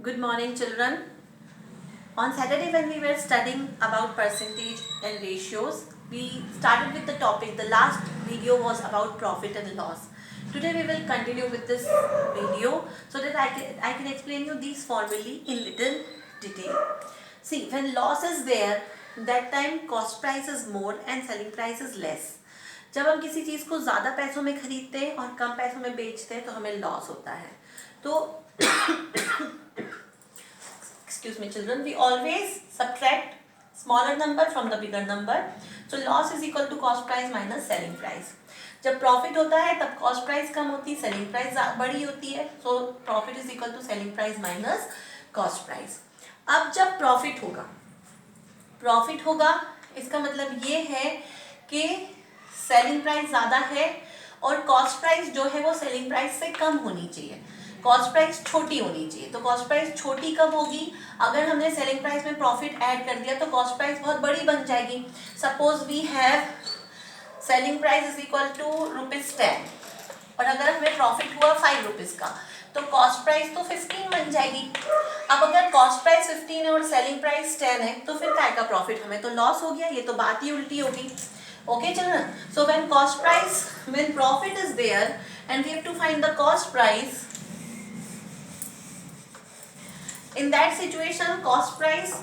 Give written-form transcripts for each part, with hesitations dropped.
Good morning, children. On Saturday, when we were studying about percentage and ratios, we started with the topic. The last video was about profit and loss. Today, we will continue with this video so that I can explain you these formulae in little detail. See, when loss is there, that time cost price is more and selling price is less. जब हम किसी चीज़ को ज़्यादा पैसों में खरीदते हैं और कम पैसों में बेचते हैं तो हमें लॉस होता है. तो excuse me children, we always subtract smaller number from the bigger number. So loss is equal to cost price minus selling price. जब प्रॉफिट होता है तब कॉस्ट प्राइस कम होती है, सेलिंग प्राइस बड़ी होती है. So profit is equal to selling price minus cost price. अब जब प्रॉफिट होगा इसका मतलब ये है कि सेलिंग प्राइस ज़्यादा है और कॉस्ट प्राइस जो है वो सेलिंग प्राइस से कम होनी चाहिए. कॉस्ट प्राइस छोटी होनी चाहिए. तो कॉस्ट प्राइस छोटी कब होगी? अगर हमने सेलिंग प्राइस में प्रॉफिट ऐड कर दिया तो कॉस्ट प्राइस बहुत बड़ी बन जाएगी. Suppose we have selling price is equal to ₹10 और अगर हमें प्रॉफिट हुआ ₹5 का तो कॉस्ट प्राइस तो 15 बन जाएगी. अब अगर कॉस्ट प्राइस 15 है और सेलिंग प्राइस 10 है तो फिर काय का प्रॉफिट? हमें तो लॉस हो गया. ये तो बात ही उल्टी होगी. Okay children, so when profit is there and we have to find the cost price, in that situation cost price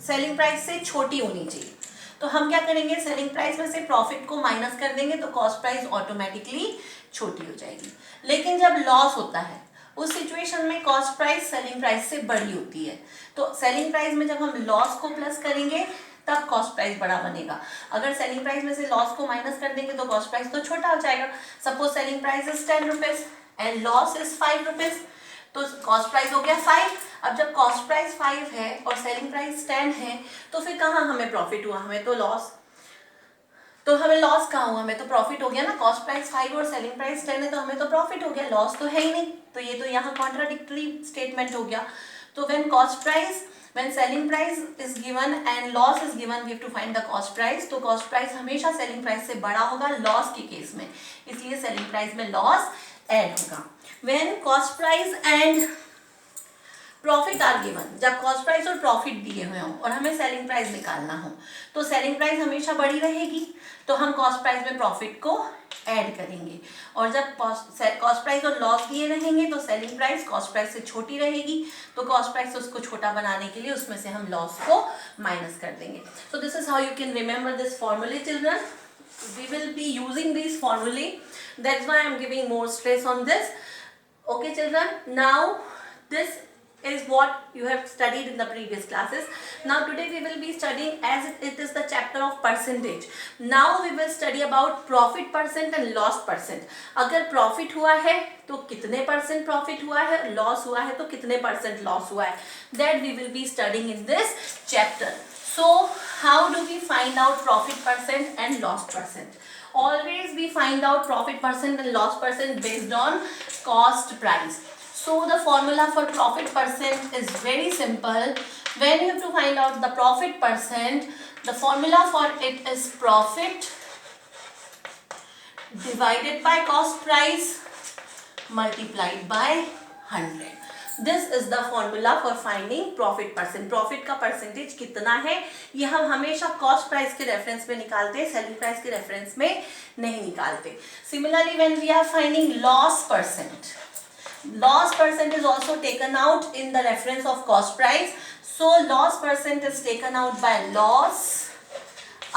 selling price से छोटी होनी चाहिए. तो हम क्या करेंगे? सेलिंग प्राइस में से प्रॉफिट को माइनस कर देंगे तो कॉस्ट प्राइस ऑटोमेटिकली छोटी हो जाएगी. लेकिन जब लॉस होता है उस सिचुएशन में कॉस्ट प्राइस सेलिंग प्राइस से बड़ी होती है. तो सेलिंग प्राइस में जब हम लॉस को प्लस करेंगे तब कॉस्ट प्राइस बड़ा बनेगा. अगर सेलिंग प्राइस में से लॉस को माइनस कर देंगे तो कॉस्ट प्राइस तो छोटा हो जाएगा. Suppose selling price is ₹10 and loss is ₹5 तो कॉस्ट प्राइस हो गया 5. अब जब कॉस्ट प्राइस 5 है और सेलिंग प्राइस 10 है तो फिर कहाँ हमें प्रॉफिट हुआ? हमें तो लॉस. तो हमें लॉस कहाँ हुआ? हमें तो प्रॉफिट हो गया ना. कॉस्ट प्राइस 5 और सेलिंग प्राइस 10 है तो हमें तो प्रॉफिट हो गया, लॉस तो है ही नहीं. तो ये तो यहाँ कॉन्ट्राडिक्टरी स्टेटमेंट हो गया. तो when selling price is given and loss is given, we have to find the cost price. तो cost price हमेशा selling price से बड़ा होगा लॉस के केस में, इसलिए selling price में लॉस ऐड होगा. when cost price and profit are given, जब कॉस्ट प्राइस और प्रॉफिट दिए हुए हों और हमें सेलिंग प्राइस निकालना हो तो सेलिंग प्राइस हमेशा बड़ी रहेगी तो हम कॉस्ट प्राइस में प्रॉफिट को ऐड करेंगे. और जब कॉस्ट प्राइस और लॉस दिए रहेंगे तो सेलिंग प्राइस कॉस्ट प्राइस से छोटी रहेगी तो कॉस्ट प्राइस उसको छोटा बनाने के लिए उसमें से हम लॉस को माइनस कर देंगे. So this is how you can remember this फॉर्मूले children. We will be using these formulae. That's why I am giving more stress on this. Okay children, now this is what you have studied in the previous classes. Now today we will be studying as it is the chapter of percentage. Now we will study about profit percent and loss percent. अगर profit हुआ है तो कितने percent profit हुआ है, loss हुआ है तो कितने परसेंट loss हुआ है, that we will be studying in this chapter. So how do we find out profit percent and loss percent? Always we find out profit percent and loss percent based on cost price. So the formula for profit percent is very simple. When you have to find out the profit percent, the formula for it is profit divided by cost price multiplied by 100. This is the formula for finding profit percent. Profit का percentage कितना है ये हम हमेशा cost price के reference में निकालते हैं, सेलिंग प्राइस के रेफरेंस में नहीं निकालते. Similarly, when we are finding loss percent is also taken out in the reference of cost price. So loss percent is taken out by loss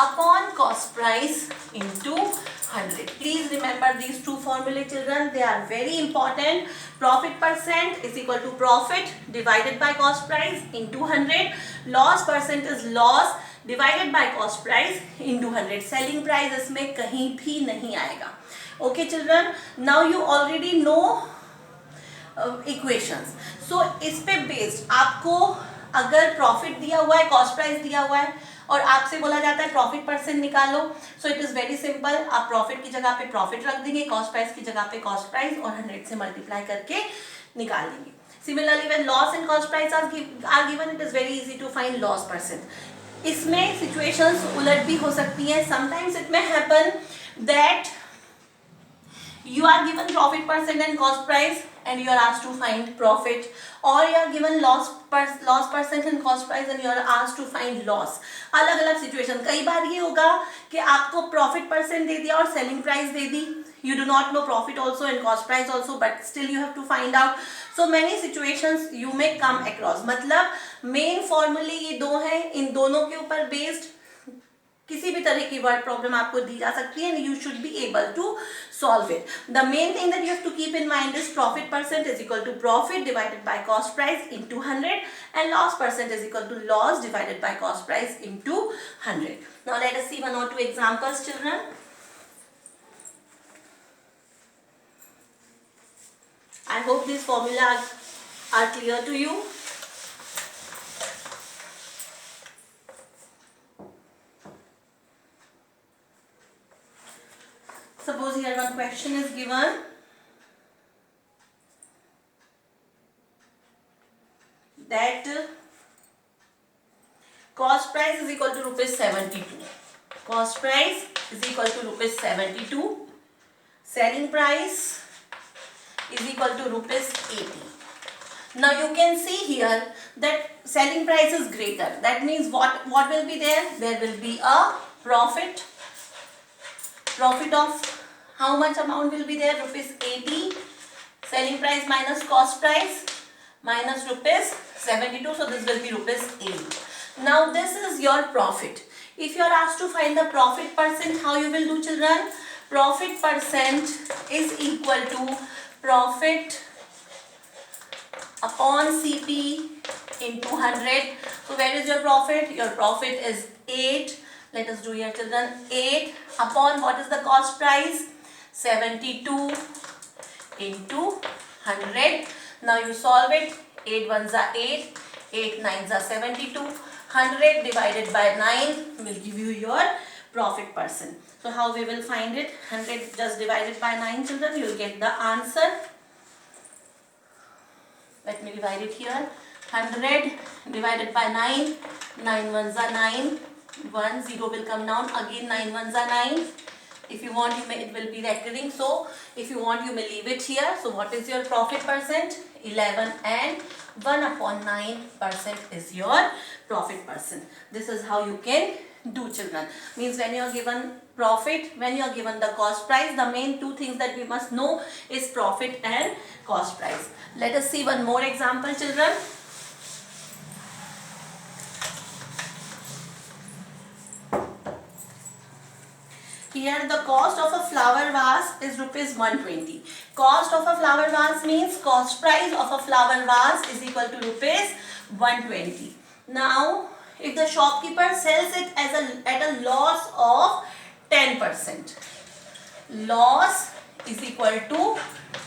upon cost price into 100. Please remember these two formulae children, they are very important. Profit percent is equal to profit divided by cost price into 100. Loss percent is loss divided by cost price into 100. Selling price इसमें कहीं भी नहीं आएगा. Okay children, now you already know equations. So इस पे based आपको अगर profit दिया हुआ है, कॉस्ट प्राइस दिया हुआ है और आपसे बोला जाता है प्रॉफिट परसेंट निकालो, so it is very simple. आप प्रॉफिट की जगह पे प्रॉफिट रख देंगे, कॉस्ट प्राइस की जगह पे कॉस्ट प्राइस और 100 से मल्टीप्लाई करके निकाल देंगे. Similarly when loss and cost price are given, it is very easy to find loss percent. इसमें सिचुएशंस उलट भी हो सकती हैं. Sometimes it may happen that You are given profit percent and cost price and you are asked to find profit, or you are given loss percent and cost price and you are asked to find loss. अलग अलग situation. कई बार ये होगा कि आपको profit percent दे दिया और selling price they the. You do not know profit also and cost price also, but still you have to find out. So many situations you may come across. मतलब main फॉर्मूले ये दो हैं, इन दोनों के ऊपर बेस्ड किसी भी तरह की वर्ड प्रॉब्लम आपको दी जा सकती है and you should be able to solve it. The main thing that you have to keep in mind is profit percent is equal to profit divided by cost price into 100 and loss percent is equal to loss divided by cost price into 100. Now let us see one or two examples, children. I hope these formulas are clear to you. Suppose here one question is given that cost price is equal to rupees 72. Cost price is equal to rupees 72. Selling price is equal to rupees 80. Now you can see here that selling price is greater. That means what will be there? There will be a profit. Profit of how much amount will be there? Rupees 80. Selling price minus cost price minus rupees 72. So this will be rupees 80. Now this is your profit. If you are asked to find the profit percent, how you will do, children? Profit percent is equal to profit upon CP into 100. So where is your profit? Your profit is 8. Let us do here, children. 8 upon what is the cost price? 72 into 100. Now you solve it. 8 ones are 8. 8 nines are 72. 100 divided by 9 will give you your profit percent. So how we will find it? 100 just divided by 9, children. You will get the answer. Let me divide it here. 100 divided by 9. 9 ones are 9. 1 0 will come down. Again 9 ones are 9. If you want, it will be recurring. So if you want, you may leave it here. So what is your profit percent? 11 and 1 upon 9% is your profit percent. This is how you can do, children. Means when you are given profit, when you are given the cost price, the main two things that we must know is profit and cost price. Let us see one more example, children. Here the cost of a flower vase is rupees 120. Cost of a flower vase means cost price of a flower vase is equal to rupees 120. Now if the shopkeeper sells it at a loss of 10%. Loss is equal to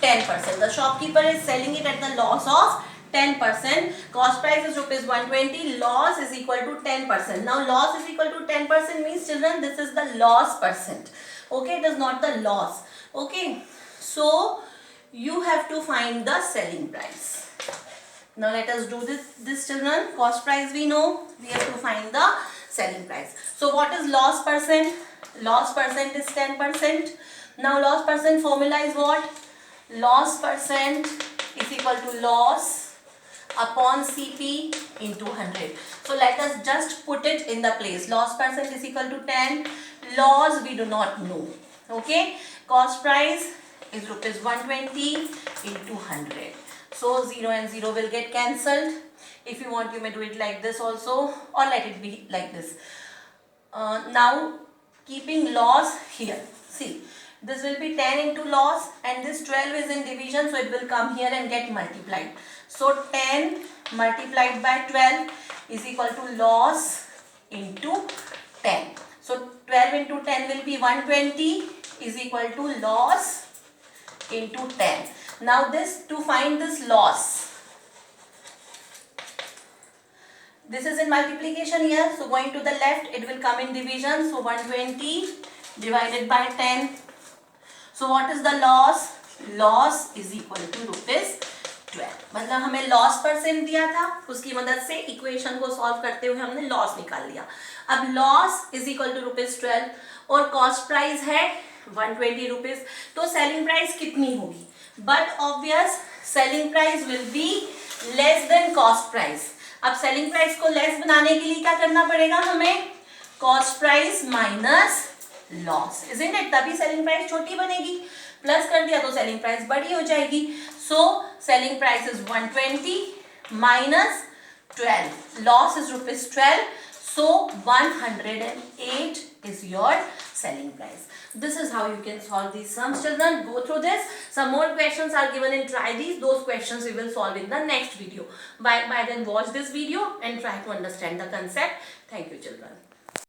10%. The shopkeeper is selling it at the loss of 10%. Cost price is rupees 120. Loss is equal to 10%. Now loss is equal to 10% means, children, this is the loss percent. Okay, it is not the loss. Okay, so you have to find the selling price. Now let us do this, children. Cost price we know. We have to find the selling price. So what is loss percent? Loss percent is 10%. Now loss percent formula is what? Loss percent is equal to loss upon CP into 100. So let us just put it in the place. Loss percent is equal to 10. Loss we do not know. Okay. Cost price is rupees 120 into 100. So 0 and 0 will get cancelled. If you want, you may do it like this also, or let it be like this. Now keeping loss here. See, this will be 10 into loss and this 12 is in division, so it will come here and get multiplied. So 10 multiplied by 12 is equal to loss into 10. So 12 into 10 will be 120 is equal to loss into 10. Now to find this loss, this is in multiplication here, so going to the left it will come in division. So 120 divided by 10. So what is the loss? Loss is equal to rupees 12. मतलब हमें loss percent दिया था, उसकी मदद से equation को solve करते हुए हमने लॉस निकाल लिया. अब loss is equal to rupees 12 और कॉस्ट प्राइस है 120 रुपीज, तो सेलिंग प्राइस कितनी होगी? But obvious selling price will be less than cost price. अब सेलिंग प्राइस को लेस बनाने के लिए क्या करना पड़ेगा हमें? Cost price minus loss, isn't it? तभी सेलिंग प्राइस छोटी बनेगी। प्लस कर दिया तो सेलिंग प्राइस बड़ी हो जाएगी। So selling price is 120 minus 12, loss is ₹12, so 108 is your selling price. This is how you can solve these sums, children. Go through this. Some more questions are given in try these. Those questions we will solve in the next video. By then watch this video and try to understand the concept. Thank you, children.